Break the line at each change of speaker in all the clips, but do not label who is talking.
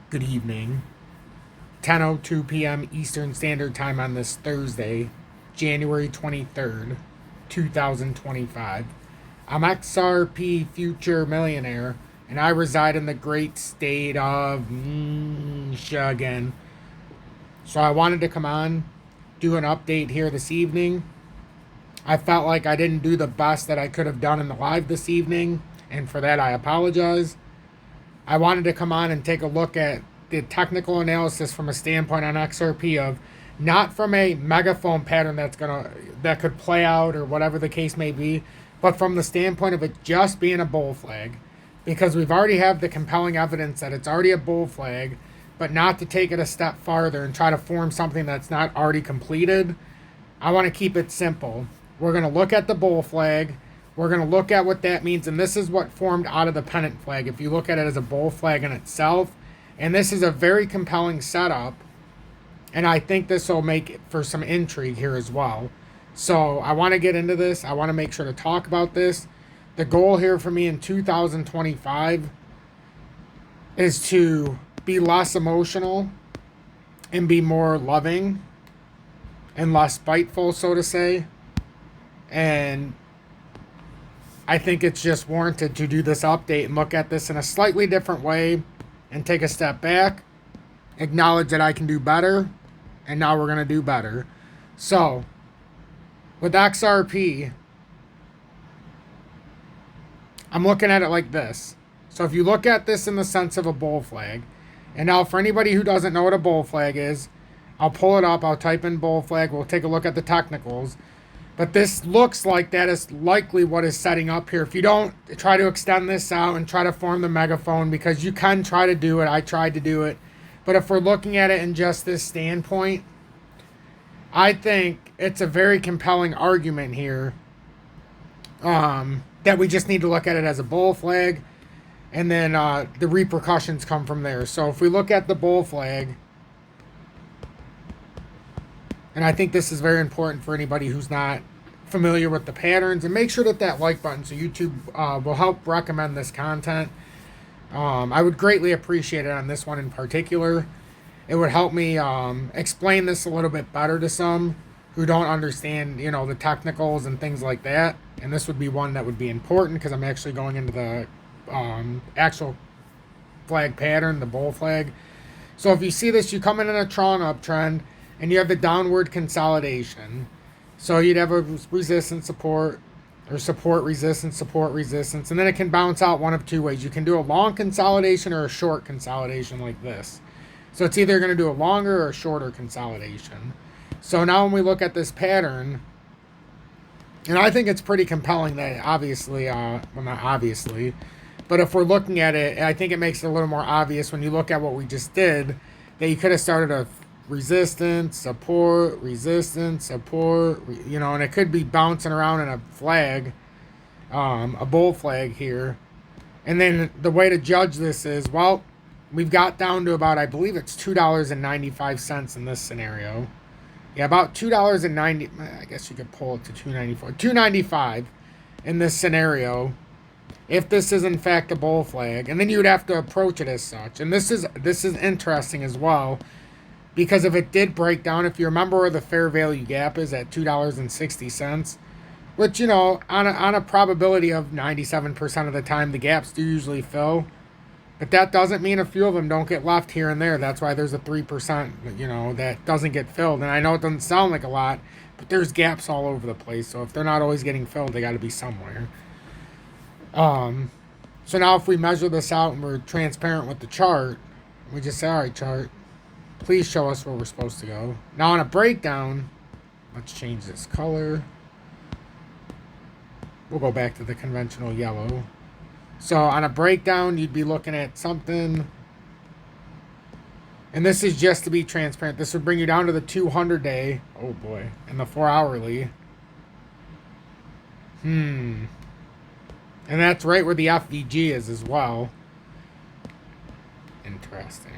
Good evening. 10:02 p.m. Eastern Standard Time on this Thursday, January 23rd, 2025. I'm XRP Future Millionaire, and I reside in the great state of Michigan. So I wanted to come on, do an update here this evening. I felt like I didn't do the best that I could have done in the live this evening, and for that I apologize. I wanted to come on and take a look at the technical analysis from a standpoint on XRP of not from a megaphone pattern that could play out or whatever the case may be, but from the standpoint of it just being a bull flag, because we've already have the compelling evidence that it's already a bull flag, but not to take it a step farther and try to form something that's not already completed. I want to keep it simple. We're going to look at the bull flag. We're going to look at what that means, and this is what formed out of the pennant flag, if you look at it as a bull flag in itself. And this is a very compelling setup, and I think this will make it for some intrigue here as well. So I want to get into this. I want to make sure to talk about this. The goal here for me in 2025 is to be less emotional and be more loving and less spiteful, so to say. And I think it's just warranted to do this update and look at this in a slightly different way and take a step back, acknowledge that I can do better, and now we're going to do better. So, with XRP, I'm looking at it like this. So if you look at this in the sense of a bull flag, and now for anybody who doesn't know what a bull flag is, I'll pull it up, I'll type in bull flag, we'll take a look at the technicals. But this looks like that is likely what is setting up here. If you don't try to extend this out and try to form the megaphone, because you can try to do it. I tried to do it. But if we're looking at it in just this standpoint, I think it's a very compelling argument here that we just need to look at it as a bull flag. And then the repercussions come from there. So if we look at the bull flag, and I think this is very important for anybody who's not familiar with the patterns. And make sure that like button so YouTube will help recommend this content. I would greatly appreciate it on this one in particular. It would help me explain this a little bit better to some who don't understand, the technicals and things like that. And this would be one that would be important because I'm actually going into the actual flag pattern, the bull flag. So if you see this, you come in a strong uptrend, and you have the downward consolidation. So you'd have a resistance support, or support resistance, and then it can bounce out one of two ways. You can do a long consolidation or a short consolidation like this. So it's either going to do a longer or a shorter consolidation. So now when we look at this pattern, and I think it's pretty compelling that obviously, well, not obviously, but if we're looking at it, I think it makes it a little more obvious when you look at what we just did, that you could have started a resistance, support, and it could be bouncing around in a flag, a bull flag here. And then the way to judge this is, well, we've got down to about, I believe it's $2.95 in this scenario. Yeah, about $2.90, I guess you could pull it to $2.94. $2.95 in this scenario, if this is in fact a bull flag. And then you would have to approach it as such. And this is interesting as well, because if it did break down, if you remember where the fair value gap is at $2.60, which, on a probability of 97% of the time, the gaps do usually fill. But that doesn't mean a few of them don't get left here and there. That's why there's a 3%, that doesn't get filled. And I know it doesn't sound like a lot, but there's gaps all over the place. So if they're not always getting filled, they got to be somewhere. So now if we measure this out and we're transparent with the chart, we just say, all right, chart, please show us where we're supposed to go. Now on a breakdown, let's change this color. We'll go back to the conventional yellow. So on a breakdown, you'd be looking at something. And this is just to be transparent. This would bring you down to the 200-day. Oh boy. And the 4-hourly. And that's right where the FVG is as well. Interesting.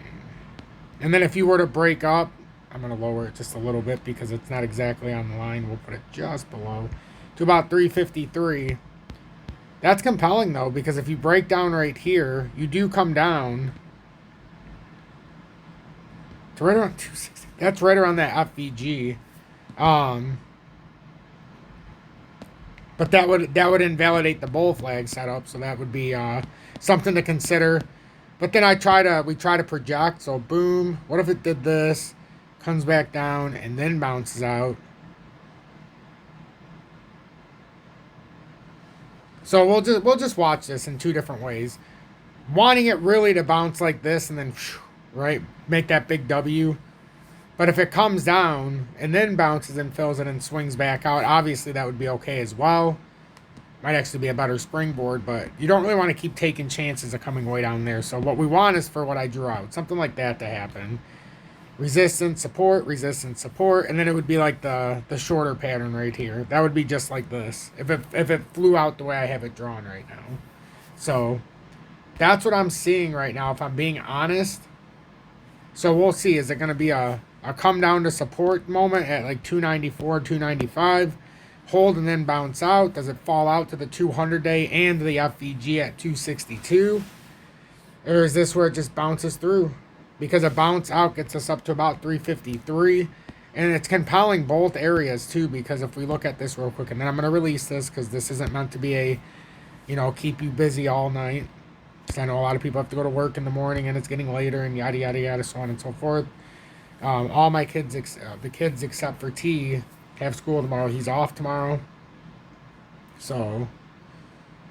And then if you were to break up, I'm going to lower it just a little bit because it's not exactly on the line. We'll put it just below to about 353. That's compelling, though, because if you break down right here, you do come down It's right around 260. That's right around that FVG. But that would invalidate the Bullflag setup, so that would be something to consider. But then we try to project. So boom, what if it did this, comes back down, and then bounces out? So we'll just watch this in two different ways. Wanting it really to bounce like this and then right, make that big W. But if it comes down and then bounces and fills it and swings back out, obviously that would be okay as well. Might actually be a better springboard, but you don't really want to keep taking chances of coming way down there. So what we want is for what I drew out, something like that to happen. Resistance, support, and then it would be like the shorter pattern right here. That would be just like this if it flew out the way I have it drawn right now. So that's what I'm seeing right now, if I'm being honest. So we'll see. Is it going to be a come down to support moment at like 294, 295, hold and then bounce out? Does it fall out to the 200-day and the FVG at 262? Or is this where it just bounces through? Because a bounce out gets us up to about 353. And it's compelling both areas too, because if we look at this real quick, and then I'm going to release this because this isn't meant to be a, keep you busy all night. Because I know a lot of people have to go to work in the morning and it's getting later and yada, yada, yada, so on and so forth. All my kids, the kids except for T, have school tomorrow. He's off tomorrow. So,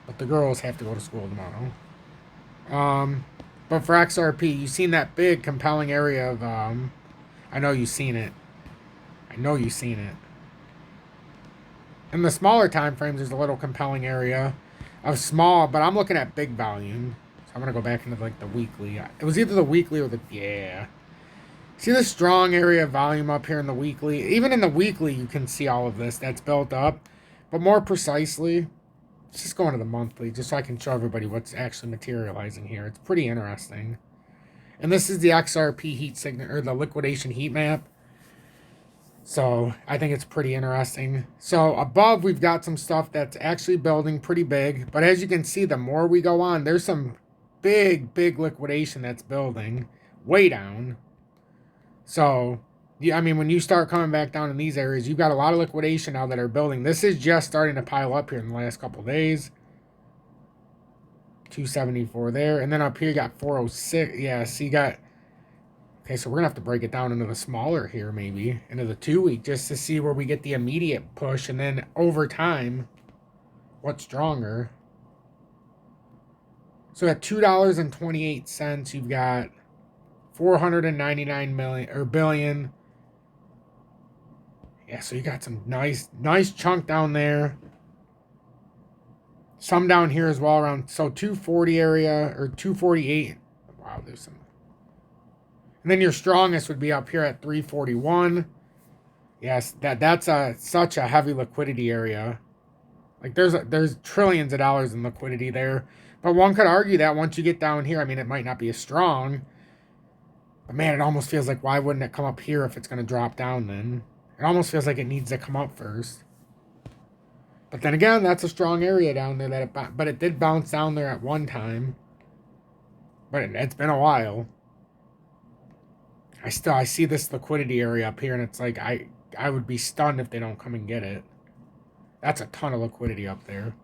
but the girls have to go to school tomorrow. But for XRP, you've seen that big compelling area of, I know you've seen it. In the smaller time frames, there's a little compelling area of small, but I'm looking at big volume. So I'm going to go back into like the weekly. It was either the weekly or see the strong area of volume up here in the weekly. Even in the weekly, you can see all of this that's built up. But more precisely, let's just go into the monthly, just so I can show everybody what's actually materializing here. It's pretty interesting. And this is the XRP heat signal, or the liquidation heat map. So I think it's pretty interesting. So above, we've got some stuff that's actually building pretty big. But as you can see, the more we go on, there's some big liquidation that's building way down. So, yeah, I mean, when you start coming back down in these areas, you've got a lot of liquidation now that are building. This is just starting to pile up here in the last couple of days. 274 there. And then up here, you got 406. Yeah, so you got... Okay, so we're going to have to break it down into the smaller here, maybe. Into the 2-week, just to see where we get the immediate push. And then over time, what's stronger. So at $2.28, you've got 499 million or billion. Yeah, so you got some nice chunk down there. Some down here as well around 240 area or 248. Wow, there's some. And then your strongest would be up here at 341. Yes, that's such a heavy liquidity area. Like there's trillions of dollars in liquidity there. But one could argue that once you get down here, I mean, it might not be as strong. But man, it almost feels like, why wouldn't it come up here if it's going to drop down then? It almost feels like it needs to come up first. But then again, that's a strong area down there. But it did bounce down there at one time. But it's been a while. I see this liquidity area up here, and it's like, I would be stunned if they don't come and get it. That's a ton of liquidity up there.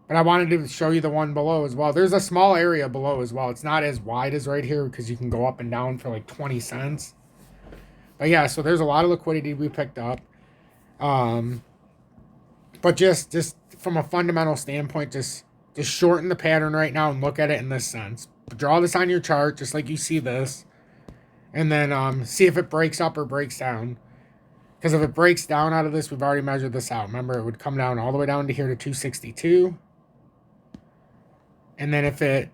But I wanted to show you the one below as well. There's a small area below as well. It's not as wide as right here because you can go up and down for like 20 cents. But yeah, so there's a lot of liquidity we picked up. But just from a fundamental standpoint, just shorten the pattern right now and look at it in this sense. Draw this on your chart just like you see this. And then see if it breaks up or breaks down. Because if it breaks down out of this, we've already measured this out. Remember, it would come down all the way down to here to 262. And then if it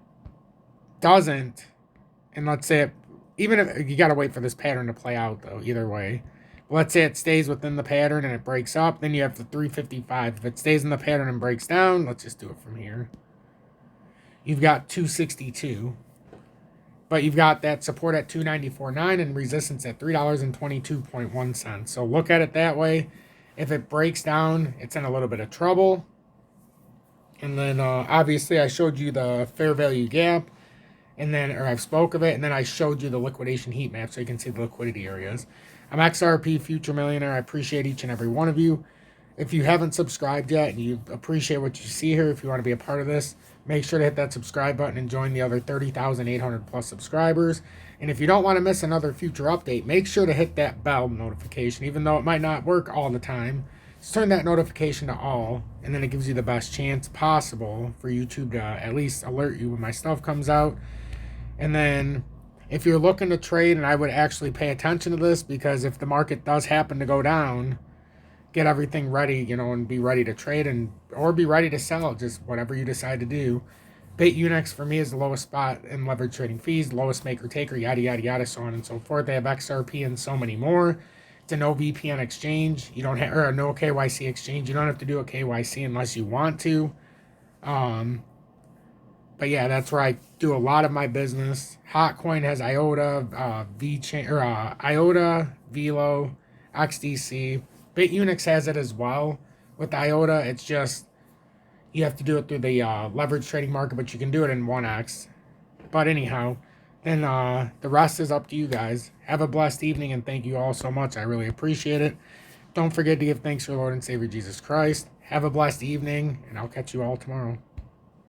doesn't, and let's say it, even if you got to wait for this pattern to play out though, either way. Let's say it stays within the pattern and it breaks up, then you have the 355. If it stays in the pattern and breaks down, let's just do it from here. You've got 262. But you've got that support at 294.9 and resistance at $3.22.1. So look at it that way. If it breaks down, it's in a little bit of trouble. And then obviously I showed you the fair value gap. and then, or I've spoke of it, and then I showed you the liquidation heat map so you can see the liquidity areas. I'm XRP Future Millionaire. I appreciate each and every one of you. If you haven't subscribed yet and you appreciate what you see here, if you want to be a part of this, make sure to hit that subscribe button and join the other 30,800 plus subscribers. And if you don't want to miss another future update, make sure to hit that bell notification. Even though it might not work all the time, just turn that notification to all, and then it gives you the best chance possible for YouTube to at least alert you when my stuff comes out. And then if you're looking to trade, and I would actually pay attention to this, because if the market does happen to go down, get everything ready, you know, and be ready to trade, and or be ready to sell, just whatever you decide to do. BITUNIX for me is the lowest spot in leverage trading fees, lowest maker taker, yada yada yada, so on and so forth. They have XRP and so many more. It's a no VPN exchange. You don't have, or a no KYC exchange. You don't have to do a KYC unless you want to. But yeah, that's where I do a lot of my business. HOTCOIN has IOTA, IOTA, VELO, XDC. BITUNIX has it as well. With IOTA, it's just you have to do it through the leverage trading market, but you can do it in 1x. But anyhow, then the rest is up to you guys. Have a blessed evening, and thank you all so much. I really appreciate it. Don't forget to give thanks to our Lord and Savior Jesus Christ. Have a blessed evening, and I'll catch you all tomorrow.